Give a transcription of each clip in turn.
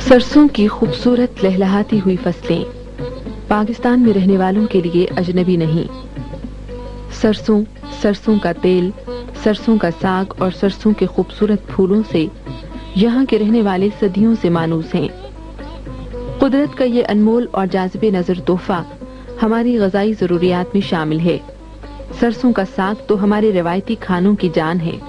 सरसों की खूबसूरत लहलहाती हुई फसलें पाकिस्तान में रहने वालों के लिए अजनबी नहीं। सरसों, सरसों का तेल, सरसों का साग और सरसों के खूबसूरत फूलों से यहाँ के रहने वाले सदियों से मानूस हैं। कुदरत का ये अनमोल और जाज़िबे नजर तोहफा हमारी ग़िज़ाई ज़रूरियात में शामिल है। सरसों का साग तो हमारे रिवायती खानों की जान है।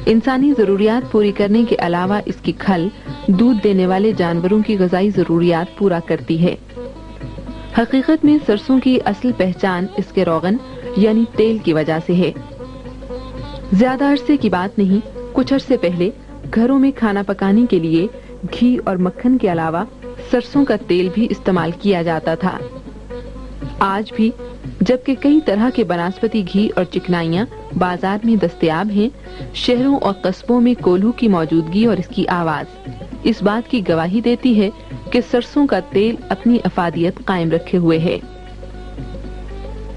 इंसानी ज़रूरियात पूरी करने के अलावा इसकी खल दूध देने वाले जानवरों की ग़िज़ाई ज़रूरियात पूरा करती है। हकीकत में सरसों की असल पहचान इसके रोगन यानी तेल की वजह से है। ज्यादा अरसे की बात नहीं, कुछ अरसे पहले घरों में खाना पकाने के लिए घी और मक्खन के अलावा सरसों का तेल भी इस्तेमाल किया जाता था। आज भी जबकि कई तरह के बनस्पति घी और चिकनाइयाँ बाजार में दस्तयाब हैं, शहरों और कस्बों में कोल्हू की मौजूदगी और इसकी आवाज इस बात की गवाही देती है कि सरसों का तेल अपनी अफादियत कायम रखे हुए है।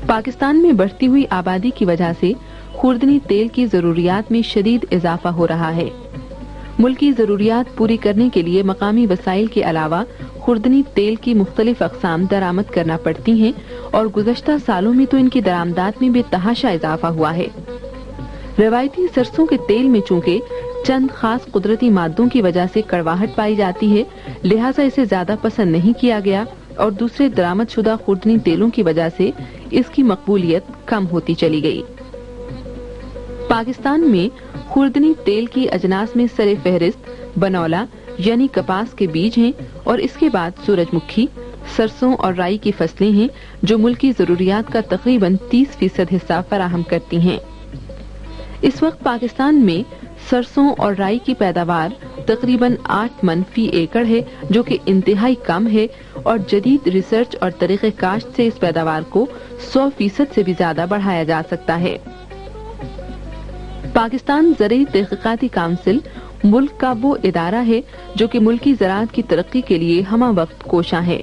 पाकिस्तान में बढ़ती हुई आबादी की वजह से खुर्दनी तेल की जरूरियात में शदीद इजाफा हो रहा है। मुल्क की जरूरियात पूरी करने के लिए मकामी वसाइल के अलावा खुर्दनी तेल की मुख्तलिफ अक़साम दरामद करना पड़ती हैं और गुज़श्ता सालों में तो इनकी दरामदात में बेतहाशा इजाफा हुआ है। रवायती सरसों के तेल में चूंकि चंद खास कुदरती मादों की वजह से कड़वाहट पाई जाती है, लिहाजा इसे ज्यादा पसंद नहीं किया गया और दूसरे दरामद शुदा खुर्दनी तेलों की वजह से इसकी मकबूलियत कम होती चली गई। पाकिस्तान में खुर्दनी तेल की अजनास में सरे फहरिस्त बनौला यानी कपास के बीज हैं और इसके बाद सूरजमुखी, सरसों और राई की फसलें हैं जो मुल्क की जरूरियात का तकरीबन 30% हिस्सा फराहम करती हैं। इस वक्त पाकिस्तान में सरसों और राई की पैदावार तकरीबन 8 मन फी एकड़ है, जो कि इंतहाई कम है और जदीद रिसर्च और तरीके काश्त से इस पैदावार को 100% से भी ज्यादा बढ़ाया जा सकता है। पाकिस्तान ज़रई तहक़ीक़ाती काउंसिल मुल्क का वो इदारा है जो कि मुल्की ज़राअत की तरक्की के लिए हमा वक्त कोशा है।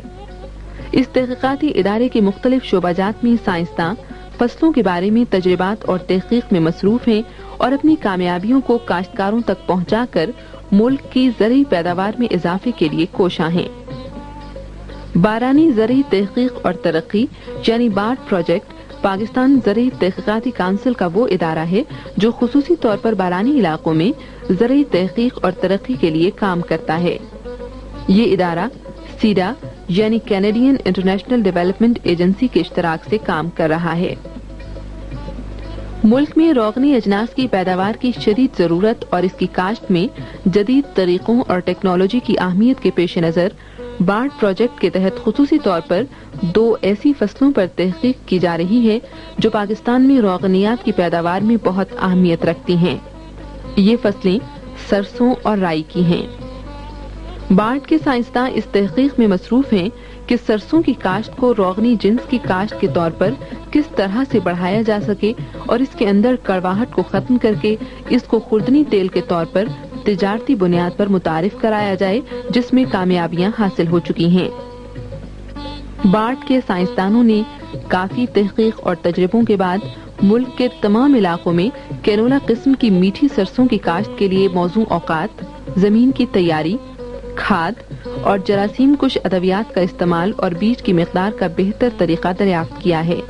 इस तहक़ीक़ाती इदारे के मुख्तलिफ शोबाजात में साइंसदान फसलों के बारे में तजर्बात और तहक़ीक़ में मसरूफ हैं और अपनी कामयाबियों को काश्तकारों तक पहुँचाकर मुल्क की ज़रई पैदावार में इजाफे के लिए कोशा हैं। बारानी ज़रई तहक़ीक़ और तरक्की यानी बार्ट प्रोजेक्ट पाकिस्तान ज़रई तहक़ीक़ाती काउंसिल का वो इदारा है जो खुसूसी तौर पर बारानी इलाकों में ज़रई तहक़ीक़ और तरक्की के लिए काम करता है। ये इदारा सीडा यानी कैनेडियन इंटरनेशनल डेवलपमेंट एजेंसी के इश्तराक से काम कर रहा है। मुल्क में रोगनी अजनास की पैदावार की शदीद जरूरत और इसकी काश्त में जदीद तरीकों और टेक्नोलॉजी की अहमियत के पेश नजर बार्ट प्रोजेक्ट के तहत खुसूसी तौर पर 2 ऐसी फसलों पर तहकीक की जा रही है जो पाकिस्तान में रोगनियात की पैदावार में बहुत अहमियत रखती हैं। ये फसलें सरसों और राई की हैं। बार्ट के साइंसदान इस तहकीक में मसरूफ हैं कि सरसों की काश्त को रोगनी जिन्स की काश्त के तौर पर किस तरह से बढ़ाया जा सके और इसके अंदर कड़वाहट को खत्म करके इसको खुर्दनी तेल के तौर पर तिजारती बुनियाद पर मुतारिफ कराया जाए, जिसमें कामयाबियां हासिल हो चुकी हैं। बार्ट के साइंसदानों ने काफी तहकीक और तजर्बों के बाद मुल्क के तमाम इलाकों में कैनोला किस्म की मीठी सरसों की काश्त के लिए मौजू औकात, जमीन की तैयारी, खाद और जरासीम कुश अद्वियात का इस्तेमाल और बीज की मिकदार का बेहतर तरीका दरियाफ्त किया है।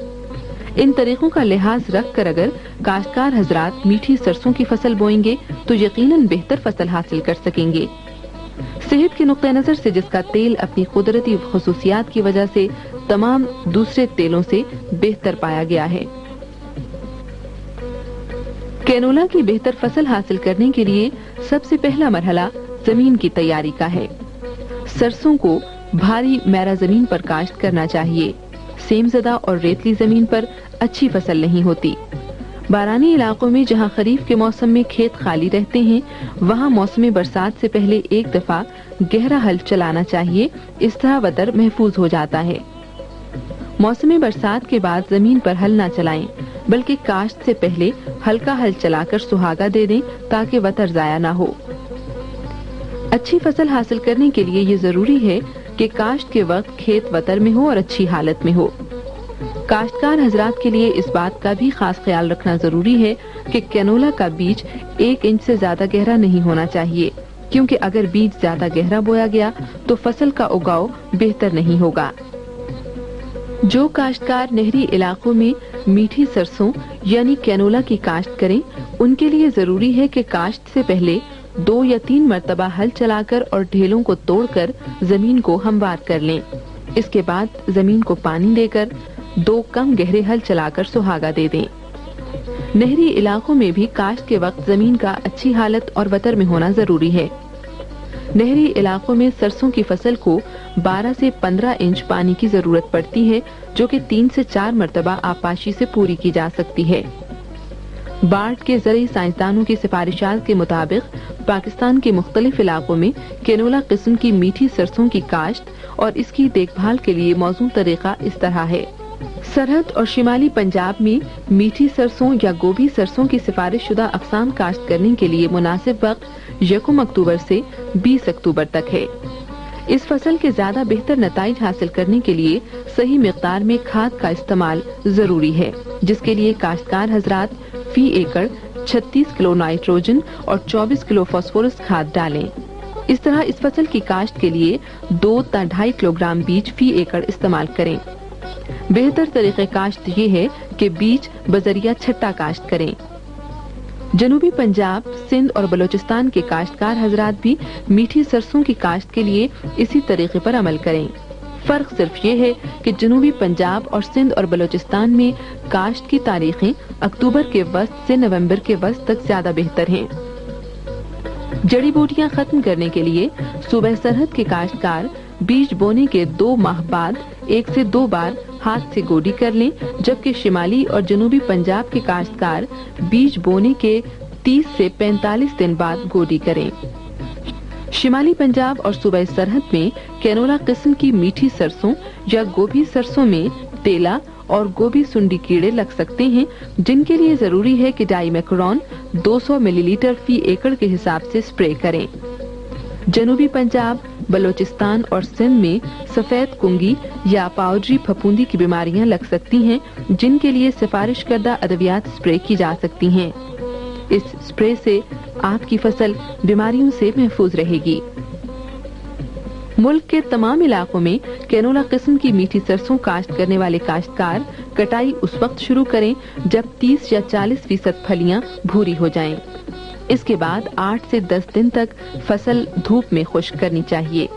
इन तरीकों का लिहाज रख कर अगर काश्तकार हजरात मीठी सरसों की फसल बोएंगे तो यकीनन बेहतर फसल हासिल कर सकेंगे। सेहत के नुक्ते नजर से जिसका तेल अपनी कुदरती खुसूसियात की वजह से तमाम दूसरे तेलों से बेहतर पाया गया है। कैनोला की बेहतर फसल हासिल करने के लिए सबसे पहला मरहला जमीन की तैयारी का है। सरसों को भारी मैरा जमीन पर काश्त करना चाहिए। सेमज़दा और रेतली जमीन पर अच्छी फसल नहीं होती। बारानी इलाकों में जहां खरीफ के मौसम में खेत खाली रहते हैं, वहां मौसम बरसात से पहले एक दफा गहरा हल चलाना चाहिए। इस तरह वतर महफूज हो जाता है। मौसम बरसात के बाद जमीन पर हल ना चलाएं, बल्कि काश्त से पहले हल्का हल चलाकर सुहागा दे दें ताकि वतर जाया ना हो। अच्छी फसल हासिल करने के लिए ये जरूरी है कि काश्त के वक्त खेत वतर में हो और अच्छी हालत में हो। काश्तकार हजरात के लिए इस बात का भी खास ख्याल रखना जरूरी है कि कैनोला का बीज 1 इंच से ज्यादा गहरा नहीं होना चाहिए। क्योंकि अगर बीज ज्यादा गहरा बोया गया तो फसल का उगाव बेहतर नहीं होगा। जो काश्तकार नहरी इलाकों में मीठी सरसों यानी कैनोला की काश्त करें, उनके लिए जरूरी है कि काश्त से पहले 2 या 3 मरतबा हल चलाकर और ढेलों को तोड़कर जमीन को हमवार कर लें। इसके बाद जमीन को पानी देकर 2 कम गहरे हल चलाकर सुहागा दे दें। नहरी इलाकों में भी काश्त के वक्त जमीन का अच्छी हालत और वतर में होना जरूरी है। नहरी इलाकों में सरसों की फसल को 12 से 15 इंच पानी की जरूरत पड़ती है, जो कि 3 से 4 मरतबा आपाशी से पूरी की जा सकती है। बार्ड के ज़रई साइंसदानों की सिफारिशात के मुताबिक पाकिस्तान के मुख्तलिफ इलाकों में कैनोला किस्म की मीठी सरसों की काश्त और इसकी देखभाल के लिए मौजूद तरीका इस तरह है। सरहद और शिमाली पंजाब में मीठी सरसों या गोभी सरसों की सिफारिश शुदा अक़साम काश्त करने के लिए मुनासिब वक्त 1 अक्टूबर से 20 अक्टूबर तक है। इस फसल के ज्यादा बेहतर नताइज हासिल करने के लिए सही मिक़दार में खाद का इस्तेमाल जरूरी है, जिसके लिए काश्तकार हजरात फी एकड़ 36 किलो नाइट्रोजन और 24 किलो फास्फोरस खाद डालें। इस तरह इस फसल की काश्त के लिए 2 ता 2.5 किलोग्राम बीज फी एकड़ इस्तेमाल करें। बेहतर तरीके काश्त ये है कि बीज बजरिया छट्टा काश्त करें। जनूबी पंजाब, सिंध और बलूचिस्तान के काश्तकार हजरात भी मीठी सरसों की काश्त के लिए इसी तरीके पर अमल करें। फर्क सिर्फ ये है कि जनूबी पंजाब और सिंध और बलूचिस्तान में काश्त की तारीखें अक्टूबर के वस्त से नवंबर के वस्त तक ज्यादा बेहतर हैं। जड़ी बूटियां खत्म करने के लिए सूबह सरहद के काश्तकार बीज बोने के 2 माह बाद 1 से 2 बार हाथ से गोडी कर लें, जबकि शिमाली और जनूबी पंजाब के काश्तकार बीज बोने के 30 से 45 दिन बाद गोडी करें। शिमाली पंजाब और सूबे सरहद में कैनोला किस्म की मीठी सरसों या गोभी सरसों में तेला और गोभी सुंडी कीड़े लग सकते हैं, जिनके लिए जरूरी है कि डाइमेक्रोन 200 मिलीलीटर फी एकड़ के हिसाब से स्प्रे करें। जनूबी पंजाब, बलूचिस्तान और सिंध में सफेद कुंगी या पाउडरी फफूंदी की बीमारियां लग सकती हैं, जिनके लिए सिफारिश करदा अद्वियात स्प्रे की जा सकती हैं। इस स्प्रे से आपकी फसल बीमारियों से महफूज रहेगी। मुल्क के तमाम इलाकों में कैनोला किस्म की मीठी सरसों काश्त करने वाले काश्तकार कटाई उस वक्त शुरू करें जब 30 या 40% फलियां भूरी हो जाएं। इसके बाद 8 से 10 दिन तक फसल धूप में खुश्क करनी चाहिए।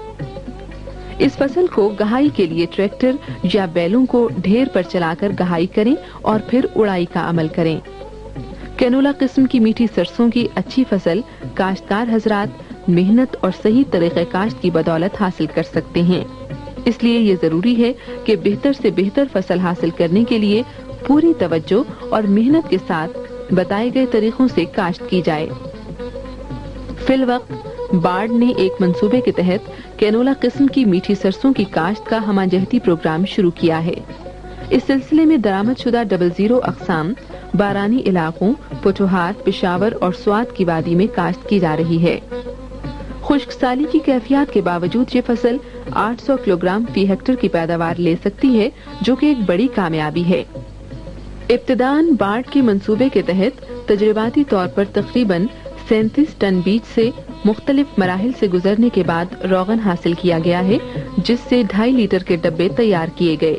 इस फसल को गहाई के लिए ट्रैक्टर या बैलों को ढेर पर चलाकर गहाई करें और फिर उड़ाई का अमल करें। कैनोला किस्म की मीठी सरसों की अच्छी फसल काश्तकार हजरात मेहनत और सही तरीके काश्त की बदौलत हासिल कर सकते हैं। इसलिए ये जरूरी है कि बेहतर से बेहतर फसल हासिल करने के लिए पूरी तवज्जो और मेहनत के साथ बताए गए तरीकों से काश्त की जाए। फिल वक्त बार्ड ने एक मंसूबे के तहत कैनोला किस्म की मीठी सरसों की काश्त का हमाजहती प्रोग्राम शुरू किया है। इस सिलसिले में दरामद शुदा 00 अक़साम बारानी इलाकों पुठोहार, पेशावर और स्वात की वादी में काश्त की जा रही है। खुश्क साली की कैफियत के बावजूद ये फसल 800 किलोग्राम फी हेक्टर की पैदावार ले सकती है, जो कि एक बड़ी कामयाबी है। इब्तिदान बार्ड के मंसूबे के तहत तजरिबाती तौर पर तकरीबन 37 टन बीज से मुख्तलिफ मराहिल से गुजरने के बाद रोगन हासिल किया गया है, जिससे 2.5 लीटर के डब्बे तैयार किए गए।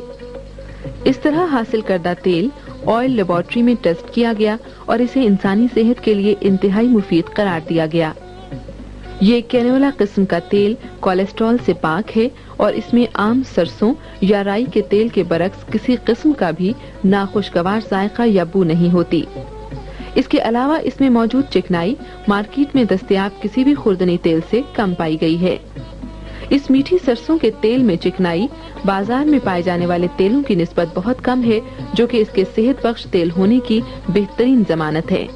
इस तरह हासिल करदा तेल ऑयल लेबोरेटरी में टेस्ट किया गया और इसे इंसानी सेहत के लिए इंतहाई मुफीद करार दिया गया। ये कैनोला किस्म का तेल कोलेस्ट्रॉल से पाक है और इसमें आम सरसों या राई के तेल के बरक्स किसी किस्म का भी नाखुशगवार जायका या बू नहीं होती। इसके अलावा इसमें मौजूद चिकनाई मार्केट में दस्तयाब किसी भी खुर्दनी तेल से कम पाई गई है। इस मीठी सरसों के तेल में चिकनाई बाजार में पाए जाने वाले तेलों की निस्बत बहुत कम है, जो कि इसके सेहत बख्श तेल होने की बेहतरीन जमानत है।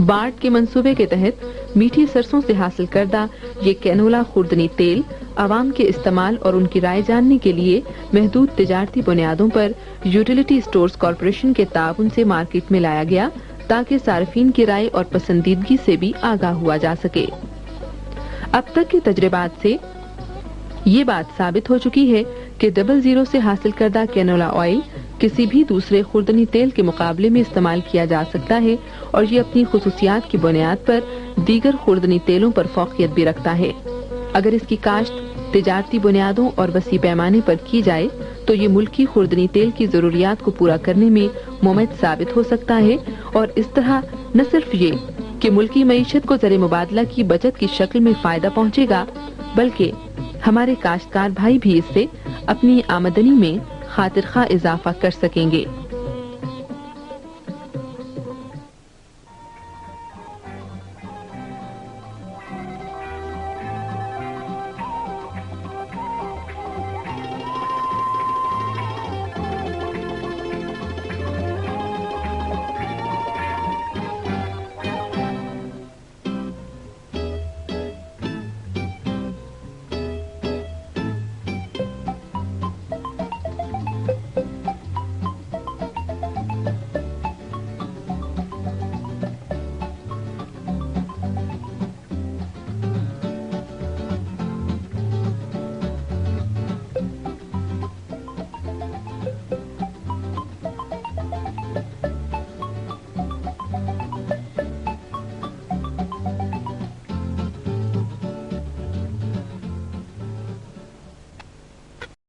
बार्ड के मंसूबे के तहत मीठी सरसों से हासिल करदा ये कैनोला खुर्दनी तेल आवाम के इस्तेमाल और उनकी राय जानने के लिए महदूद तिजारती बुनियादों पर यूटिलिटी स्टोर्स कॉरपोरेशन के ताउन से मार्केट में लाया गया, ताकि सार्फिन की राय और पसंदीदगी से भी आगाह हुआ जा सके। अब तक के तजर्बात से ये बात साबित हो चुकी है कि 00 से हासिल करदा कैनोला ऑयल किसी भी दूसरे खुर्दनी तेल के मुकाबले में इस्तेमाल किया जा सकता है और ये अपनी खुसूसियात की बुनियाद पर दीगर खुर्दनी तेलों पर फौकियत भी रखता है। अगर इसकी काश्त तिजारती बुनियादों और वसी पैमाने पर की जाए तो ये मुल्की खुर्दनी तेल की जरूरियात को पूरा करने में मुमद साबित हो सकता है और इस तरह न सिर्फ ये कि मुल्की मईशत को ज़र मुबादला की बचत की शक्ल में फायदा पहुँचेगा, बल्कि हमारे काश्तकार भाई भी इससे अपनी आमदनी में खातिर खा इजाफा कर सकेंगे।